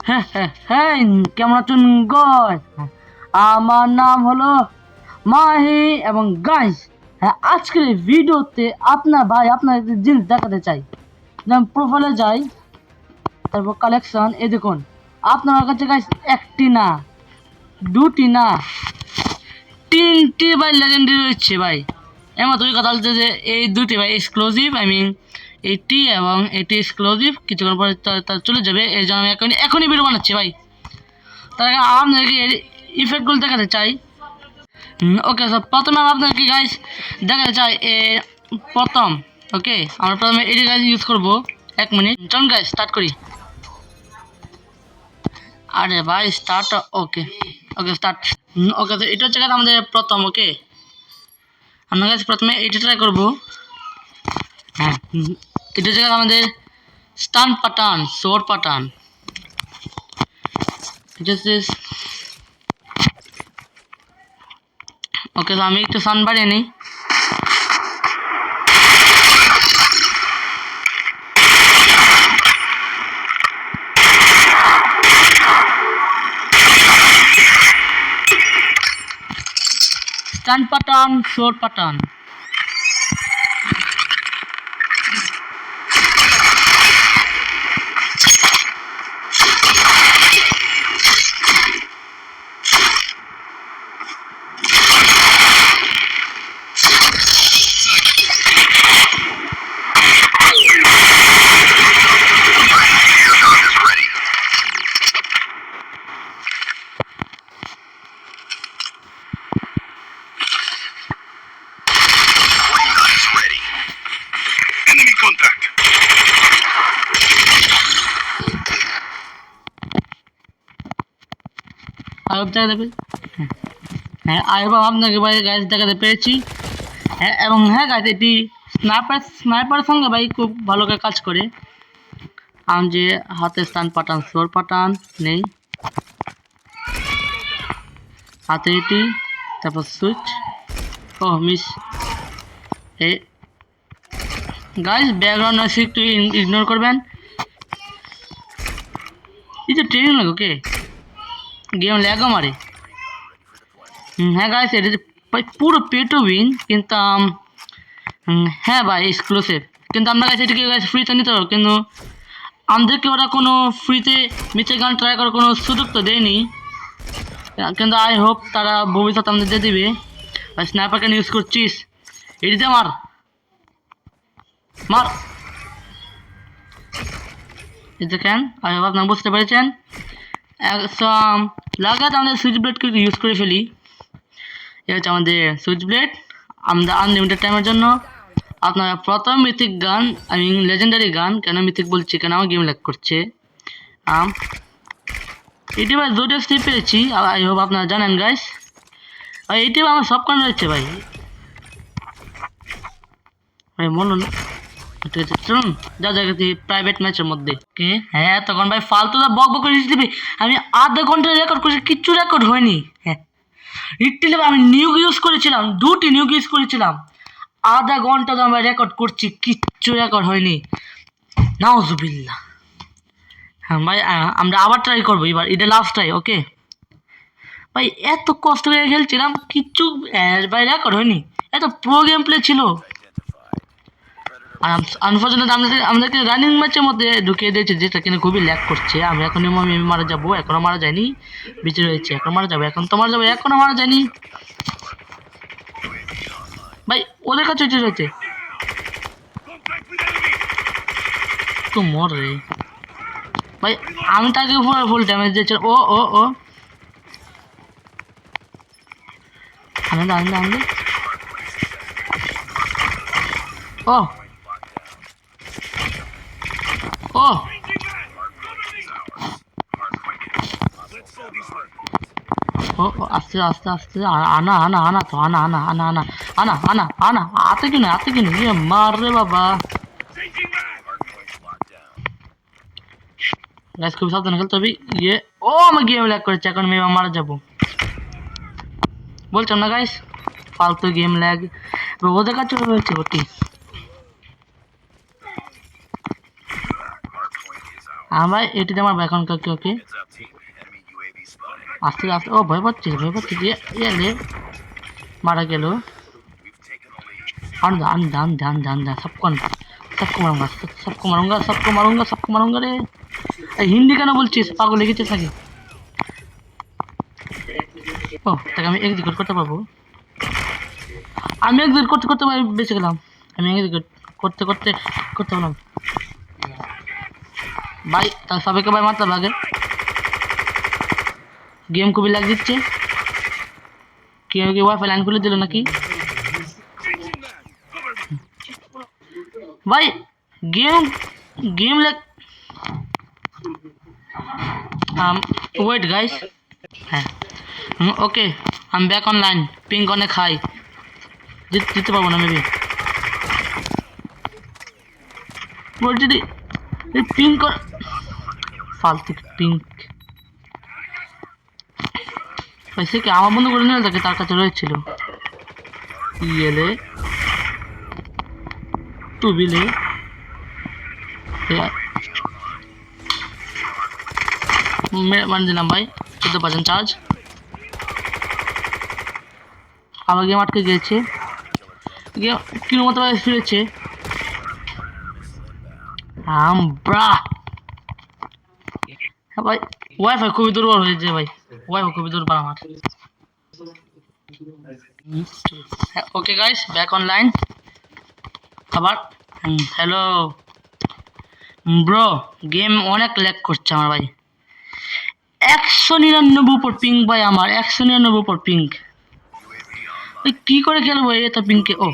হ্যাঁ হ্যাঁ হ্যাঁ, কেমন আছেন গাইস? আমার নাম হলো মাহি এবং গাইস, হ্যাঁ আজকের এই ভিডিওতে আপনার একটা জিনিস দেখাতে চাই। যেমন প্রোফাইলে যাই, তারপর কালেকশন, এই দেখুন আপনার কাছে গাইস একটি না, দুটি না, তিনটি ভাই লেজেন্ডারি রয়েছে ভাই। এমন তুই কথা বলছে যে এই দুটি ভাই এক্সক্লুসিভ, এইটি এবং এটি এক্সক্লুসিভ, কিছুক্ষণ পরে তার চলে যাবে। এই জন্য আমি এখনই ভিডিও বানাচ্ছি ভাই। তার আগে আপনাদেরকে এর ইফেক্টগুলো দেখাতে চাই। ওকে স্যার, প্রথমে আমি আপনাকে গাইস দেখাতে চাই প্রথম। ওকে, আমরা প্রথমে এটি গাইস ইউজ করবো। 1 মিনিট, চলুন গাইস স্টার্ট করি। আরে ভাই স্টার্ট। ওকে ওকে স্টার্ট। ওকে, তো এটা হচ্ছে আমাদের প্রথম। ওকে, আমরা গাইস প্রথমে এটি ট্রাই করবো। হ্যাঁ, এটা হচ্ছে আমাদের স্টান পাঠান, সোর পাঠান। ওকে, তো আমি একটু সান বাড়িয়ে নিই। স্টান পাঠান, সোর পাঠান। আরব দেখাতে পেরেছি। হ্যাঁ, আরব আপনাকে ভাই গাইজ দেখাতে পেরেছি। হ্যাঁ, এবং হ্যাঁ গাইজ, এটি স্নাইপারের সঙ্গে ভাই খুব ভালো করে কাজ করে। আমি যে হাতে স্টান পাঠান, সোর পাঠান নেই, হাতে এটি, তারপর সুইচ। ও মিস। এ গাইজ ব্যাকগ্রাউন্ড নয়েজ একটু ইগনোর করবেন। এই যে ট্রেনিং লাগে। ওকে, গেম ল্যাগও মারে। হ্যাঁ গাইস, এটা ভাই পুরো পে টু উইন, কিন্তু হ্যাঁ ভাই এক্সক্লুসিভ। কিন্তু আমরা গাইস এটাকে গাইস ফ্রিতে নিতে পারবো, কিন্তু আমাদেরকে ওরা কোনো ফ্রিতে মিথ্যে গান ট্রাই করার কোনো সুযোগ তো দেয়নি। কিন্তু আই হোপ তারা ভবিষ্যতে আমাদের দিয়ে দিবে। ভাই স্ন্যাপার কেন ইউজ করছিস? এটিতে মার মার। এই দেখেন, আই হোপ আপনারা বুঝতে পেরেছেন। লাগাতে আমাদের সুইচ ব্লেডকে ইউজ করে ফেলি। এ হচ্ছে আমাদের সুইচ ব্লেড। আমরা আনলিমিটেড টাইমের জন্য আপনারা প্রথম মিথিক গান, আমি লেজেন্ডারি গান, কেন মিথিক বলছি, কেন আমার গেম ল্যাগ করছে। এটি ভাই দুটো স্লিপ পেয়েছি, আই হোপ আপনারা জানেন গাইস। ভাই এটি আমার সব কান রয়েছে ভাই। ভাই বলুন, ঠিক আছে চলুন যা জায়গাতে প্রাইভেট ম্যাচের মধ্যে। ওকে, হ্যাঁ তখন ভাই ফালতু বক বক করে দিবি। আমি আধা ঘন্টা রেকর্ড করছি, কিচ্ছু রেকর্ড হয়নি। হ্যাঁ, লিটারালি আমি নিউগ ইউজ করেছিলাম, 2টি নিউগ ইউজ করেছিলাম। আধা ঘন্টা তো আমরা রেকর্ড করছি, কিচ্ছু রেকর্ড হয়নি। নাউজুবিল্লাহ। হ্যাঁ ভাই, আমরা আবার ট্রাই করবো এবার, এটা লাস্ট ট্রাই। ওকে ভাই, এত কষ্ট করে খেলছিলাম, কিচ্ছু ভাই রেকর্ড হয়নি। এত প্রো গেম প্লে ছিল। আনফর্চুনেট আমাদেরকে রানিং ম্যাচের মধ্যে ঢুকিয়ে দিয়েছে, যেটা কিনা খুবই ল্যাগ করছে। আমি এখনই আমি মারা যাবো, এখনো মারা যায়নি, বেঁচে রয়েছে। এখন মারা যাবো, এখন তো মারা যাবো, এখনো মারা যায়নি ভাই। ওদের কাছে রয়েছে তো মর রে ভাই। আমি তাকে ফুল ড্যামেজ দিয়েছি। ও ও ও আনন্দ আনন্দ আনন্দ। ও ও ও আস্তে আস্তে আস্তে, আনা আনা আনা তো, আনা আনা আনা আনা আনা আনা আনা, আতে কিনে আতে কিনে মার রে বাবা। গাইস খুব সাবধানে খেলতে হবে। ও আমার গেম ল্যাগ করেছে, এখন আমি মারা যাবো। বলছিলাম না গাইস, ফালতু গেম ল্যাগ। ওদের কাছে রয়েছে ওটি। আমরা এটিতে আমার এখন ওকে ওকে আস্তে আস্তে ও ভয় পাচ্ছিস ইয়ে मारा गेलो ध्यान ध्यान ध्यान ध्यान ध्यान सबको मारूंगा रे हिंदी কেন বলছিস পাগল লেগেছে থাকে ও তাকে আমি এক্সিকিউট করতে পারবো আমি এক্সিকিউট করতে করতে বেঁচে গেলাম আমি এক্সিকিউট করতে করতে করতে পারলাম ভাই তার সবাইকে ভাই মারতে লাগে गेम को भी लग দিচ্ছে क्योंकि वाईफाई लाइन খুলে দিল নাকি भाई game like wait guys okay I'm back online ping অনেক হাই জিততে পারবো না মেবি বলছি এই পিং কর ফালতু পিং वैसे क्या আমার বন্ধু করে নিয়ে থাকে তার কাছে রয়েছিল ইয়েলে টু বিলে মান দিলাম ভাই 14% চার্জ আবার গেম আটকে গেছে গেম কির মতো ফিরেছে ব্রা ভাই ওয়াইফাই খুবই দুর্বল হয়ে যায় ভাই ওয়াইফাই খুবই দুর্বল আমার ওকে গাইস ব্যাক অনলাইন আবার হ্যালো ব্রো গেম অনেক ল্যাগ করছে আমার ভাই 199 উপর পিং ভাই আমার 199 উপর পিং কি করে খেলবো এত পিংকে ও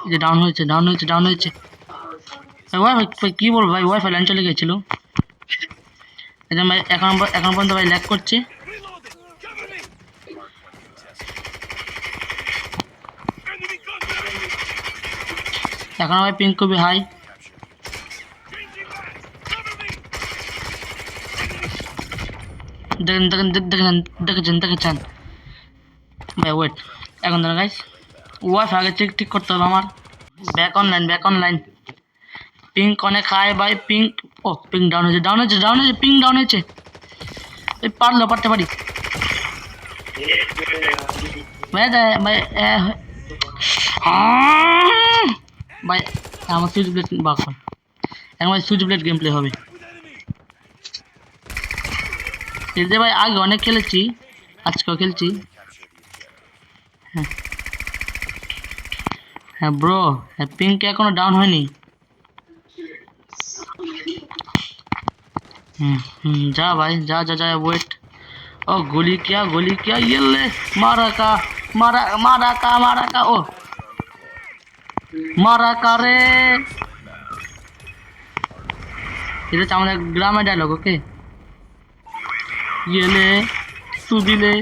এই যে ডাউন হয়েছে ওয়াইফাই কি বলবো ভাই ওয়াইফাই লাইন চলে গেছিল ভাই এখন পর্যন্ত ভাই ল্যাগ করছে এখন ভাই পিং খুবই হাই দেখেছেন ভাই ওয়েট এখন ধরো গাইস ওয়াইফাই আগে ঠিক করতে হবে আমার ব্যাক অনলাইন পিং অনেক হাই ভাই পিং ও পিং ডাউন হয়েছে পিং ডাউন হয়েছে এই পারতে পারি ভাই আমার সুইচ ব্লেড বাকন এখন ভাই সুইচ ব্লেড গেম প্লে হবে এই যে ভাই আগে অনেক খেলেছি আজকেও খেলছি হ্যাঁ ব্রো পিঙ্ক এখনো ডাউন হয়নি जा भाई जा वेट ओ गोली क्या ये ले मारा का ओ मारा का रे এটা হচ্ছে আমাদের গ্রামের ডায়লগ ওকে ये ले तू भी ले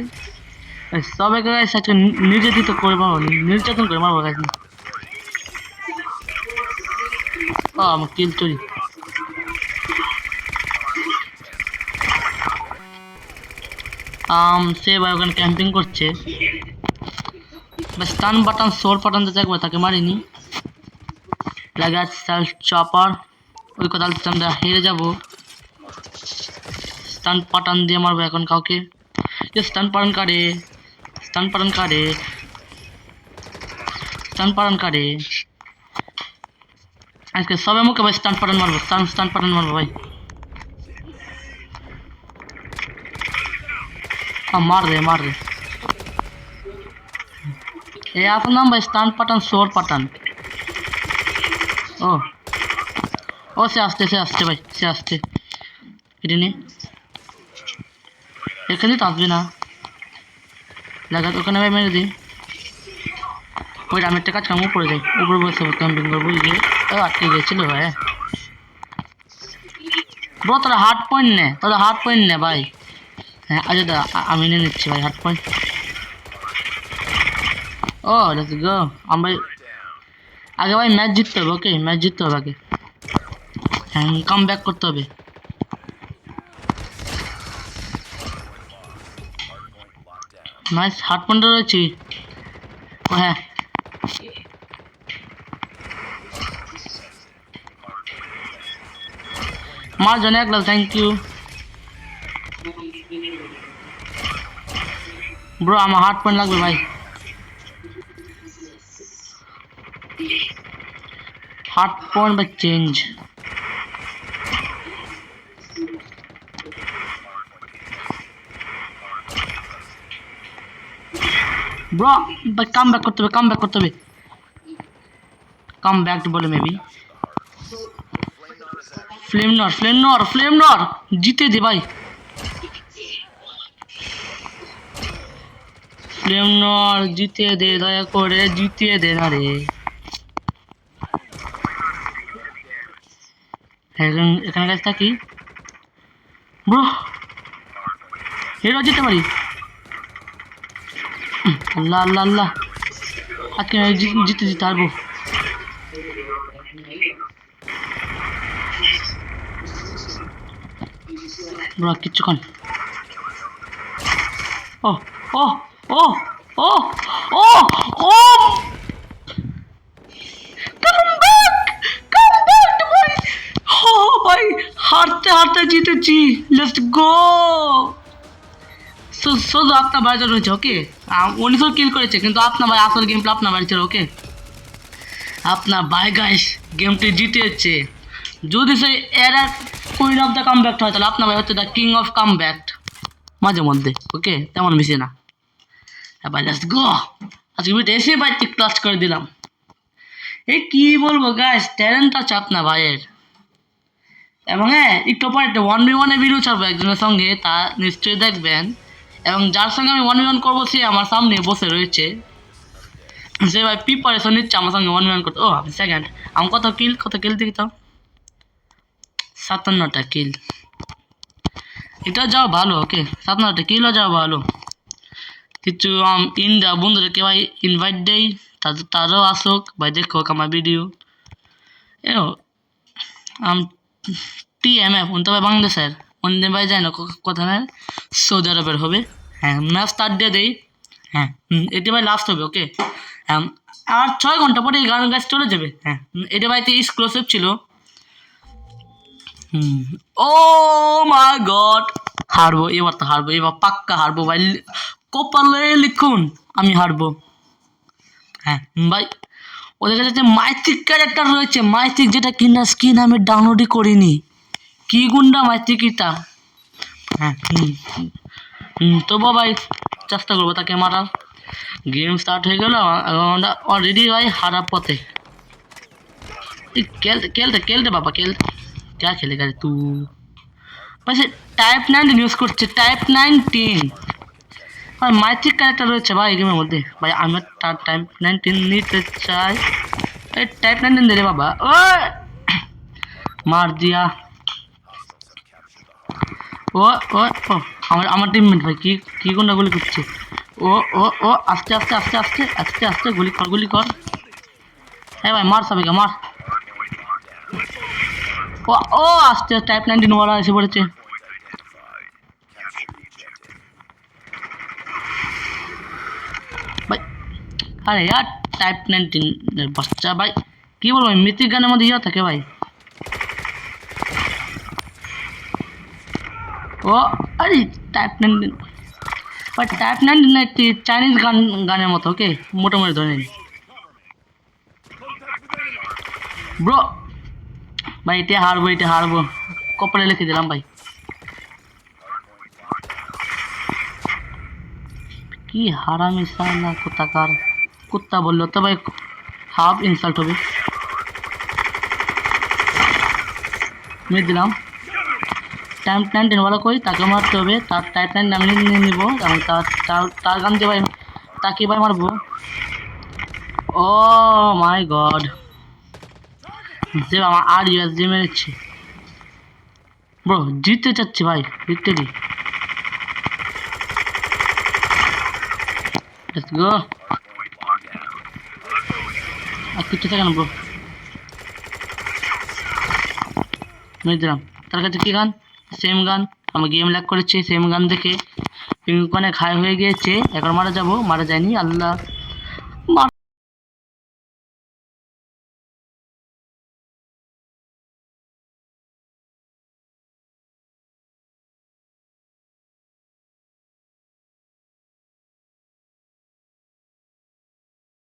সবাইকে সাথে নির্যাতিত করে মারবো নির্যাতন করে মারবো গাইস আমার কিল চুরি সে ভাই ওখানে ক্যাম্পিং করছে স্টান বাটন সোর বাটন দিতে একবার তাকে মারিনি লাগে সেলফ চপার ওই কথা আমরা হেরে যাব স্টান বাটন দিয়ে মারবো এখন কাউকে স্টান পালন করে আজকে সবাই মুখে ভাই স্টান পালন মারবো স্টান পালন মারবো ভাই मार दे ये आपका नाम भाई स्टान पटन शोर पटन ओ से आस्ते भाई से आस्ते इतनी এখানে তো আসবে না লাগাত ওখানে ভাই মেরে দিই ওই আমি একটা কাজ কামও পড়ে যাই উপরে বসে ক্যাম্পিং করবো গিয়ে আটকে গেছিল ভাই ব্রো তোরা হার্ড পয়েন্ট নে ভাই হ্যাঁ আচ্ছা আমি নিয়ে নিচ্ছি ভাই হার্ড পয়েন্ট ও লেটস গো আমরা আগে ভাই ম্যাচ জিততে হবে ওকে ম্যাচ জিততে হবে আগে হ্যাঁ কাম ব্যাক করতে হবে নাইস হার্ড পয়েন্ট রয়েছে ও হ্যাঁ আমার জন্য এক গ্লাস থ্যাংক ইউ ব্রো আমার হার্ট পয়েন্ট লাগবে ভাই হার্ট পয়েন্ট বা চেঞ্জ ব্রো ভাই কাম ব্যাক করতে হবে কাম ব্যাক বলে মেবি ফ্লেম নর জিতে দে ভাই ফ্লেম নর জিতে দে দয়া করে জিতিয়ে দে না রে এখানে কাছে থাকি ব্রো হেরো যেতে পারি আল্লাহ আল্লাহ আল্লাহ আজকে জিতে পারবো ব্রো কিচ্ছুক্ষণ ও ও ও ও ও ও ভাই হারতে জিতেছি লেটস গো শুধু আপনার বাড়িতে রয়েছে ওকে 19 কিল করেছে কিন্তু আপনার ভাই আসল গেম প্লে আপনার বাড়ি ছিল ওকে আপনার ভাই গাইস গেমটি জিতেছে যদি সেই এরা কুইন অফ দ্য কামব্যাক হয় তাহলে আপনার ভাই হচ্ছে দ্য কিং অফ কামব্যাক মাঝে মধ্যে ওকে তেমন বেশি না ভাই লেটস গো আজকে ভিডিও এসে বাইতে ক্লাচ করে দিলাম এই কি বলবো গাইস ট্যালেন্ট আছে আপনার ভাইয়ের এবং হ্যাঁ একটু পরে একটা 1v1 এ ভিডিও ছাড়বো একজনের সঙ্গে তা নিশ্চয়ই দেখবেন এবং যার সঙ্গে আমি 1v1 করবো সে আমার সামনে বসে রয়েছে সে ভাই প্রিপারেশন নিচ্ছে আমার সঙ্গে 1v1 করতে ও আমি সেকেন্ড আমি কত কিল দেখি তো 57টা কিল এটা যাও ভালো ওকে 57টা কিলও যাও ভালো কিছু ইন্ডিয়া বন্ধুদেরকে ভাই ইনভাইট দেই তারও আসুক ভাই দেখো আমার ভিডিও এও TMF উনি তো ভাই বাংলাদেশের উনি ভাই যায় না কথা না সৌদি আরবের হবে হ্যাঁ ম্যাচ স্টার্ট দিয়ে দেই হ্যাঁ এটা ভাই লাস্ট হবে ওকে আর 6 ঘন্টা পরে এই গান গাছ চলে যাবে হ্যাঁ এটা ভাইতে এক্সক্লুসিভ ছিল ও মাই গড হারবো এবার পাক্কা হারবো ভাই কপালে লিখুন আমি হারবো হ্যাঁ ভাই ওদের কাছে যে মাইথিক ক্যারেক্টার রয়েছে মাইথিক যেটা কিনা স্কিন আমি ডাউনলোডই করিনি কি গুন্ডা মাইথিক এটা হ্যাঁ তবু ভাই চেষ্টা করবো তাকে মারার গেম স্টার্ট হয়ে গেল আমরা অলরেডি ভাই হারার পথে খেলতে বাবা क्या खेलेगा तू भाई से टाइप 19 यूज করছে টাইপ 19 ভাই মাইথিক ক্যারেক্টার রয়েছে ভাই গেমের মধ্যে ভাই আমি তার টাইপ 19 নিতে চাই এই টাইপ 19 দে রে বাবা ও মার দিয়া ও ও ও আমার টিমমেট ভাই কি কোন গুলি করছে ও ও ও আস্তে আস্তে গুলি কর হ্যাঁ ভাই মার সবাইকে মার ও আস্তে টাইপ 19 ওয়ালা এসে পড়েছে ভাই আরে यार টাইপ 19 বাচ্চা ভাই কি বলবো মিথিক গানের মধ্যে ইয়া থাকে ভাই ও আরে টাইপ 19 ভাই টাইপ 19 একটি চাইনিজ গানের মতো ওকে মোটামুটি ধরে নিন ব্রো ভাই এটা হারবো কপালে লিখে দিলাম ভাই কি হারামি সালা কুত্তাকার কুত্তা বললো তো ভাই হাফ ইনসাল্ট হবে मैं দিলাম টাইম 19 वाला कोई তাকে মারতে হবে তার টাইপ 9 আমি নিয়ে নিব এবং তার গান দিয়ে ভাই তাকে ভাই মারবো ও মাই গড যে আমার আর ইউএসডি মেরেছে ব্রো জিততে চাচ্ছি ভাই জিততে দি লেটস গো আর কিছু থাকে না ব্রো मैं দিলাম তার কাছে কি গান সেম গান আমি গেম ল্যাগ করেছি সেম গান দেখে পিঙ্কনে খাই হয়ে গিয়েছে এখন মারা যায়নি আল্লাহ